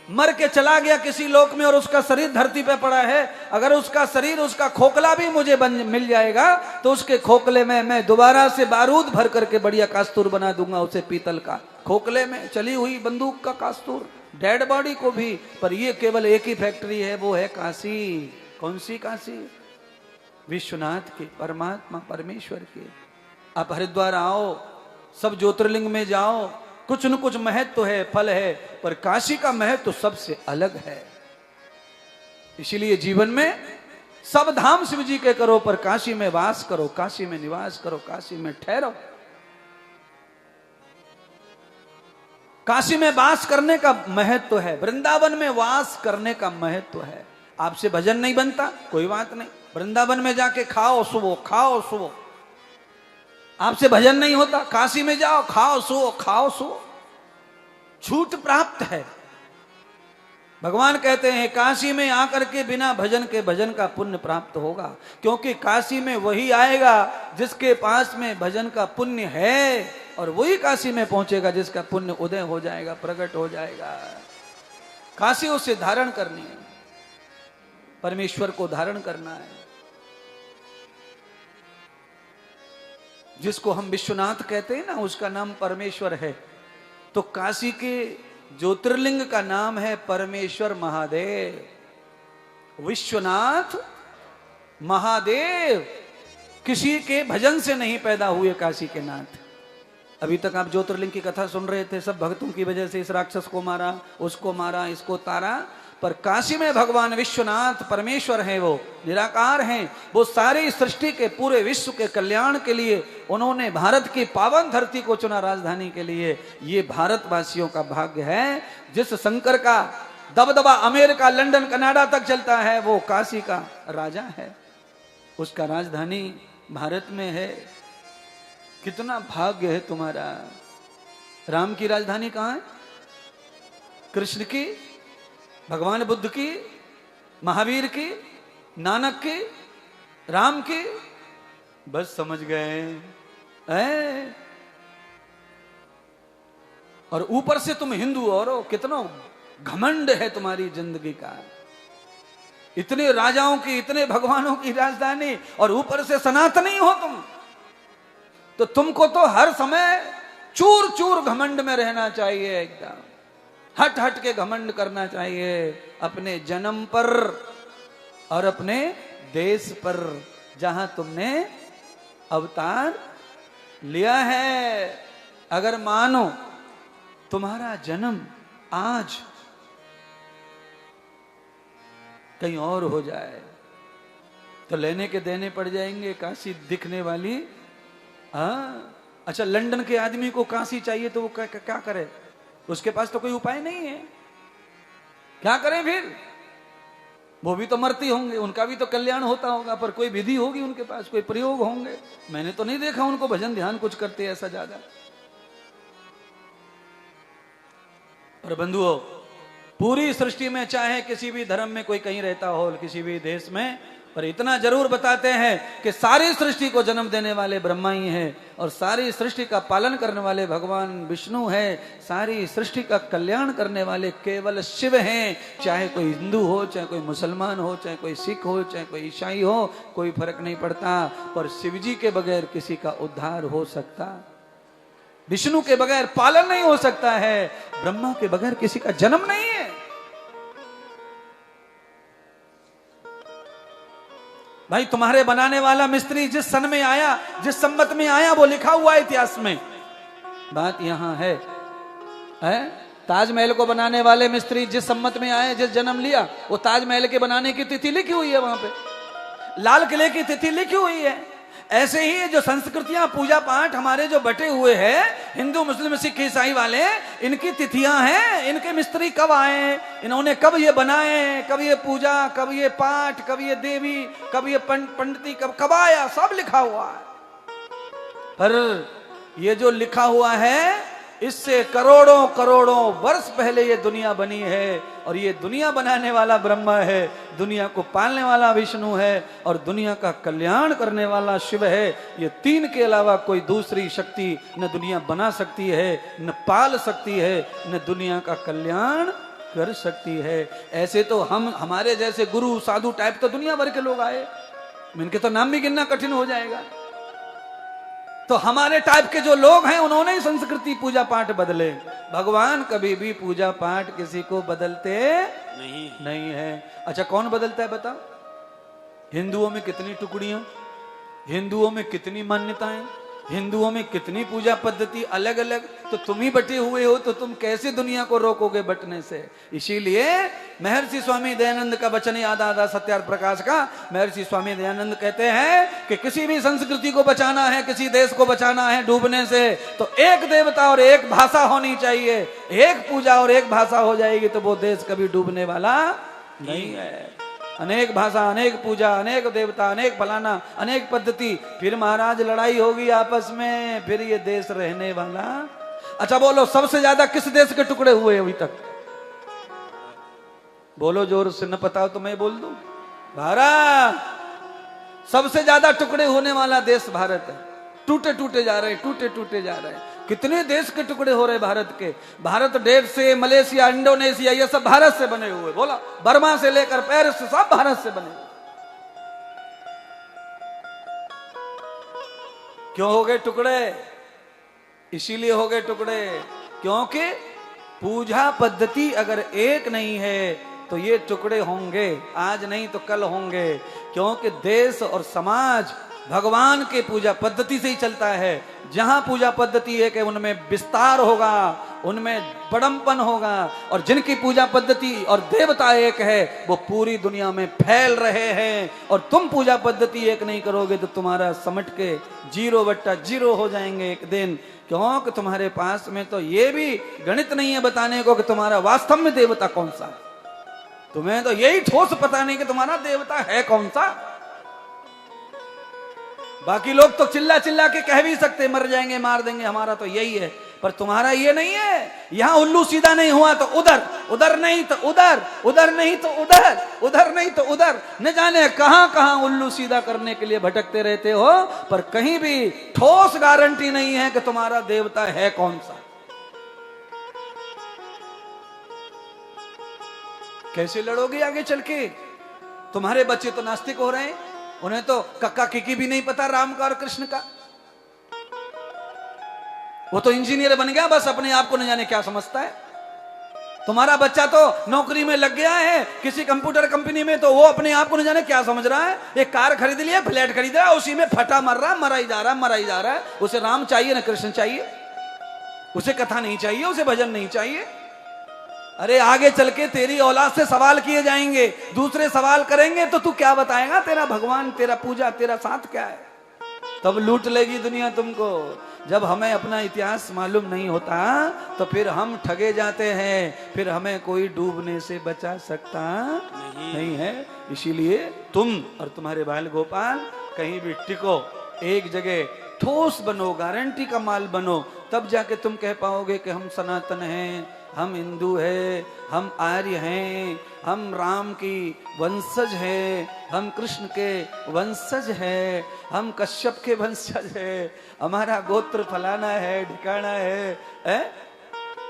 Speaker 1: मर के चला गया किसी लोक में और उसका शरीर धरती पे पड़ा है, अगर उसका शरीर, उसका खोखला भी मुझे मिल जाएगा तो उसके खोखले में मैं दोबारा से बारूद भर करके बढ़िया कास्तूर बना दूंगा उसे, पीतल का खोखले में चली हुई बंदूक का कास्तूर, डेड बॉडी को भी। पर ये केवल एक ही फैक्ट्री है, वो है काशी। कौन सी काशी? विश्वनाथ की, परमात्मा परमेश्वर की। आप हरिद्वार आओ, सब ज्योतिर्लिंग में जाओ, कुछ न कुछ महत्व है, फल है, पर काशी का महत्व सबसे अलग है। इसीलिए जीवन में सब धाम शिव जी के करो, पर काशी में वास करो, काशी में निवास करो, काशी में ठहरो। काशी में वास करने का महत्व है, वृंदावन में वास करने का महत्व है। आपसे भजन नहीं बनता, कोई बात नहीं, वृंदावन में जाके खाओ सुवो, खाओ सुवो। आपसे भजन नहीं होता, काशी में जाओ, खाओ सुवो, खाओ सुवो, छूट प्राप्त है। भगवान कहते हैं काशी में आकर के बिना भजन के भजन का पुण्य प्राप्त होगा, क्योंकि काशी में वही आएगा जिसके पास में भजन का पुण्य है, और वही काशी में पहुंचेगा जिसका पुण्य उदय हो जाएगा, प्रकट हो जाएगा। काशी उसे धारण करनी है, परमेश्वर को धारण करना है। जिसको हम विश्वनाथ कहते हैं ना, उसका नाम परमेश्वर है। तो काशी के ज्योतिर्लिंग का नाम है परमेश्वर महादेव। विश्वनाथ महादेव किसी के भजन से नहीं पैदा हुए काशी के नाथ। अभी तक आप ज्योतिर्लिंग की कथा सुन रहे थे, सब भक्तों की वजह से इस राक्षस को मारा, उसको मारा, इसको तारा, पर काशी में भगवान विश्वनाथ परमेश्वर हैं, वो निराकार हैं। वो सारी सृष्टि के, पूरे विश्व के कल्याण के लिए उन्होंने भारत की पावन धरती को चुना राजधानी के लिए। ये भारतवासियों का भाग्य है। जिस शंकर का दबदबा अमेरिका, लंदन, कनाडा तक चलता है, वो काशी का राजा है, उसका राजधानी भारत में है। कितना भाग्य है तुम्हारा। राम की राजधानी कहाँ है? कृष्ण की, भगवान बुद्ध की, महावीर की, नानक की, राम की, बस समझ गए। और ऊपर से तुम हिंदू और हो, कितना घमंड है तुम्हारी जिंदगी का। इतने राजाओं की, इतने भगवानों की राजधानी, और ऊपर से सनातनी हो तुम। तो तुमको तो हर समय चूर चूर घमंड में रहना चाहिए, एकदम हट हट के घमंड करना चाहिए अपने जन्म पर और अपने देश पर, जहां तुमने अवतार लिया है। अगर मानो तुम्हारा जन्म आज कहीं और हो जाए तो लेने के देने पड़ जाएंगे। काशी दिखने वाली, हाँ, अच्छा, लंदन के आदमी को काशी चाहिए तो वो क्या करे? उसके पास तो कोई उपाय नहीं है, क्या करें फिर? वो भी तो मरती होंगे, उनका भी तो कल्याण होता होगा, पर कोई विधि होगी उनके पास, कोई प्रयोग होंगे। मैंने तो नहीं देखा उनको भजन ध्यान कुछ करते ऐसा ज्यादा। और बंधुओं, पूरी सृष्टि में चाहे किसी भी धर्म में कोई कहीं रहता हो, किसी भी देश में, पर इतना जरूर बताते हैं कि सारी सृष्टि को जन्म देने वाले ब्रह्मा ही है और सारी सृष्टि का पालन करने वाले भगवान विष्णु है, सारी सृष्टि का कल्याण करने वाले केवल शिव हैं। चाहे कोई हिंदू हो, चाहे कोई मुसलमान हो, चाहे कोई सिख हो, चाहे कोई ईसाई हो, कोई फर्क नहीं पड़ता, पर शिव जी के बगैर किसी का उद्धार हो सकता, विष्णु के बगैर पालन नहीं हो सकता है, ब्रह्मा के बगैर किसी का जन्म नहीं है। भाई तुम्हारे बनाने वाला मिस्त्री जिस सन में आया, जिस संमत में आया, वो लिखा हुआ है इतिहास में। बात यहां है, ताजमहल को बनाने वाले मिस्त्री जिस संमत में आए, जिस जन्म लिया, वो ताजमहल के बनाने की तिथि लिखी हुई है, वहां पे लाल किले की तिथि लिखी हुई है। ऐसे ही जो संस्कृतियां, पूजा पाठ हमारे जो बटे हुए हैं, हिंदू मुस्लिम सिख ईसाई वाले, इनकी तिथियां हैं, इनके मिस्त्री कब आए, इन्होंने कब ये बनाए, कब ये पूजा, कब ये पाठ, कब ये देवी, कब ये पंडिती, कब आया, सब लिखा हुआ है। पर ये जो लिखा हुआ है, इससे करोड़ों करोड़ों वर्ष पहले ये दुनिया बनी है, और ये दुनिया बनाने वाला ब्रह्मा है, दुनिया को पालने वाला विष्णु है, और दुनिया का कल्याण करने वाला शिव है। ये तीन के अलावा कोई दूसरी शक्ति न दुनिया बना सकती है, न पाल सकती है, न दुनिया का कल्याण कर सकती है। ऐसे तो हमारे जैसे गुरु साधु टाइप तो दुनिया भर के लोग आए, इनके तो नाम भी गिनना कठिन हो जाएगा। तो हमारे टाइप के जो लोग हैं, उन्होंने ही संस्कृति पूजा पाठ बदले। भगवान कभी भी पूजा पाठ किसी को बदलते नहीं है। अच्छा, कौन बदलता है बताओ? हिंदुओं में कितनी टुकड़ियां, हिंदुओं में कितनी मान्यताएं, हिंदुओं में कितनी पूजा पद्धति अलग अलग, तो तुम ही बटे हुए हो, तो तुम कैसे दुनिया को रोकोगे बटने से? इसीलिए महर्षि स्वामी दयानंद का वचन याद आता, सत्यार्थ प्रकाश का। महर्षि स्वामी दयानंद कहते हैं कि किसी भी संस्कृति को बचाना है, किसी देश को बचाना है डूबने से, तो एक देवता और एक भाषा होनी चाहिए। एक पूजा और एक भाषा हो जाएगी तो वो देश कभी डूबने वाला नहीं है। अनेक भाषा, अनेक पूजा, अनेक देवता, अनेक फलाना, अनेक पद्धति, फिर महाराज लड़ाई होगी आपस में, फिर ये देश रहने वाला। अच्छा बोलो, सबसे ज्यादा किस देश के टुकड़े हुए अभी तक? बोलो जोर से, न पता हो तो मैं बोल दूं। भारत। सबसे ज्यादा टुकड़े होने वाला देश भारत है। टूटे टूटे जा रहे, टूटे टूटे जा रहे। कितने देश के टुकड़े हो रहे भारत के? भारत देश से, मलेशिया, इंडोनेशिया, ये सब भारत से बने हुए। बोला, बर्मा से लेकर पेरिस से, सब भारत से बने हुए। क्यों हो गए टुकड़े? इसीलिए हो गए टुकड़े क्योंकि पूजा पद्धति अगर एक नहीं है तो ये टुकड़े होंगे, आज नहीं तो कल होंगे। क्योंकि देश और समाज भगवान के पूजा पद्धति से ही चलता है। जहां पूजा पद्धति है कि उनमें विस्तार होगा, उनमें बड़म्पन होगा, और जिनकी पूजा पद्धति और देवता एक है वो पूरी दुनिया में फैल रहे हैं। और तुम पूजा पद्धति एक नहीं करोगे तो तुम्हारा समट के 0/0 हो जाएंगे एक दिन। क्योंकि तुम्हारे पास में तो ये भी गणित नहीं है बताने को कि तुम्हारा वास्तव में देवता कौन सा। तुम्हें तो यही ठोस पता नहीं कि तुम्हारा देवता है कौन सा। बाकी लोग तो चिल्ला चिल्ला के कह भी सकते मर जाएंगे, मार देंगे, हमारा तो यही है, पर तुम्हारा ये नहीं है। यहां उल्लू सीधा नहीं हुआ तो उधर, उधर नहीं तो उधर, उधर नहीं तो उधर, उधर नहीं तो उधर, न जाने कहां कहां उल्लू सीधा करने के लिए भटकते रहते हो, पर कहीं भी ठोस गारंटी नहीं है कि तुम्हारा देवता है कौन सा। कैसे लड़ोगे आगे चल के? तुम्हारे बच्चे तो नास्तिक हो रहे हैं, उन्हें तो कक्का किकी भी नहीं पता राम का और कृष्ण का। वो तो इंजीनियर बन गया, बस अपने आप को न जाने क्या समझता है। तुम्हारा बच्चा तो नौकरी में लग गया है किसी कंप्यूटर कंपनी में, तो वो अपने आप को न जाने क्या समझ रहा है। एक कार खरीद लिया, फ्लैट खरीद रहा है, उसी में फटा मर रहा, मरा ही जा रहा, मरा ही जा रहा है। उसे राम चाहिए न कृष्ण चाहिए, उसे कथा नहीं चाहिए, उसे भजन नहीं चाहिए। अरे आगे चल के तेरी औलाद से सवाल किए जाएंगे, दूसरे सवाल करेंगे तो तू क्या बताएगा? तेरा भगवान, तेरा पूजा, तेरा साथ क्या है? तब लूट लेगी दुनिया तुमको। जब हमें अपना इतिहास मालूम नहीं होता तो फिर हम ठगे जाते हैं, फिर हमें कोई डूबने से बचा सकता नहीं है। इसीलिए तुम और तुम्हारे बाल गोपाल कहीं भी टिको, एक जगह ठोस बनो, गारंटी का माल बनो, तब जाके तुम कह पाओगे कि हम सनातन हैं, हम हिंदू हैं, हम आर्य हैं, हम राम की वंशज हैं, हम कृष्ण के वंशज हैं, हम कश्यप के वंशज हैं, हमारा गोत्र फलाना है, ढिकाना है?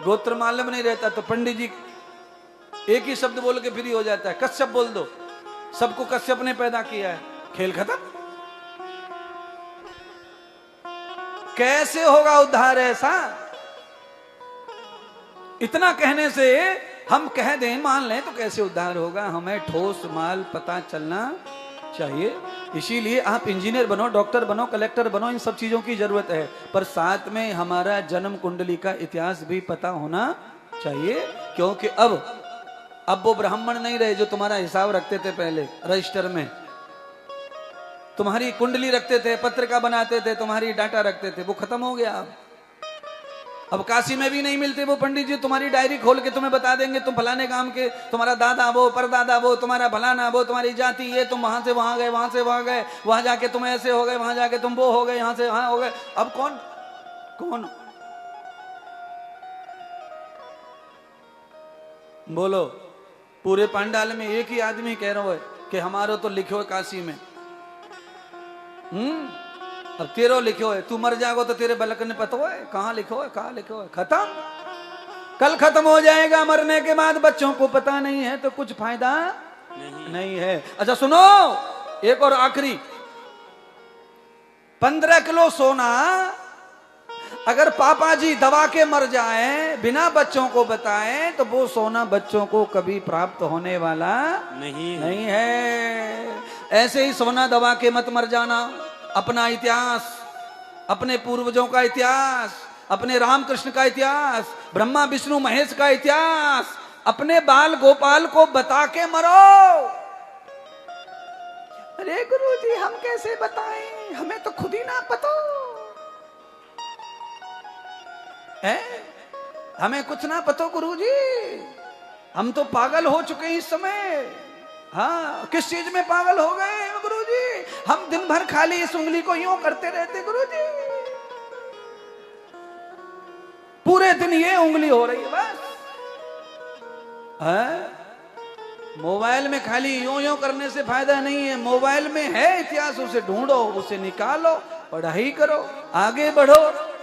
Speaker 1: गोत्र मालूम नहीं रहता तो पंडित जी एक ही शब्द बोल के फ्री हो जाता है, कश्यप बोल दो, सबको कश्यप ने पैदा किया है, खेल खत्म। कैसे होगा उद्धार ऐसा? इतना कहने से हम कह दें, मान लें तो कैसे उद्धार होगा? हमें ठोस माल पता चलना चाहिए। इसीलिए आप इंजीनियर बनो, डॉक्टर बनो, कलेक्टर बनो, इन सब चीजों की जरूरत है, पर साथ में हमारा जन्म कुंडली का इतिहास भी पता होना चाहिए। क्योंकि अब वो ब्राह्मण नहीं रहे जो तुम्हारा हिसाब रखते थे पहले रजिस्टर में, तुम्हारी कुंडली रखते थे, पत्रिका बनाते थे, तुम्हारी डाटा रखते थे, वो खत्म हो गया। अब काशी में भी नहीं मिलते वो पंडित जी, तुम्हारी डायरी खोल के तुम्हें बता देंगे तुम फलाने काम के, तुम्हारा दादा वो, परदादा वो, तुम्हारा फलाना वो, तुम्हारी जाति ये, तुम वहां से वहां गए, वहां से वहां गए, वहां जाके तुम ऐसे हो गए, वहां जाके तुम वो हो गए, यहां से यहां हो गए। अब कौन कौन बोलो? पूरे पंडाल में एक ही आदमी कह रहा है कि हमारो तो लिखो है काशी में। अब तेरो लिखो है, तू मर जाएगा तो तेरे बलक ने पता है कहाँ लिखो है, कहाँ लिखो है, खत्म। कल खत्म हो जाएगा, मरने के बाद बच्चों को पता नहीं है तो कुछ फायदा नहीं है। अच्छा सुनो, एक और आखिरी, 15 किलो सोना अगर पापा जी दबा के मर जाए बिना बच्चों को बताए तो वो सोना बच्चों को कभी प्राप्त होने वाला नहीं है। ऐसे ही सोना दबा के मत मर जाना। अपना इतिहास, अपने पूर्वजों का इतिहास, अपने रामकृष्ण का इतिहास, ब्रह्मा विष्णु महेश का इतिहास अपने बाल गोपाल को बता के मरो। अरे गुरुजी हम कैसे बताएं, हमें तो खुद ही ना पता है, हमें कुछ ना पता गुरुजी, हम तो पागल हो चुके हैं इस समय। हाँ, किस चीज में पागल हो गए गुरुजी? हम दिन भर खाली इस उंगली को यूं करते रहते गुरुजी, पूरे दिन ये उंगली हो रही है बस। मोबाइल में खाली यूं यूं करने से फायदा नहीं है, मोबाइल में है इतिहास, उसे ढूंढो, उसे निकालो, पढ़ाई करो, आगे बढ़ो।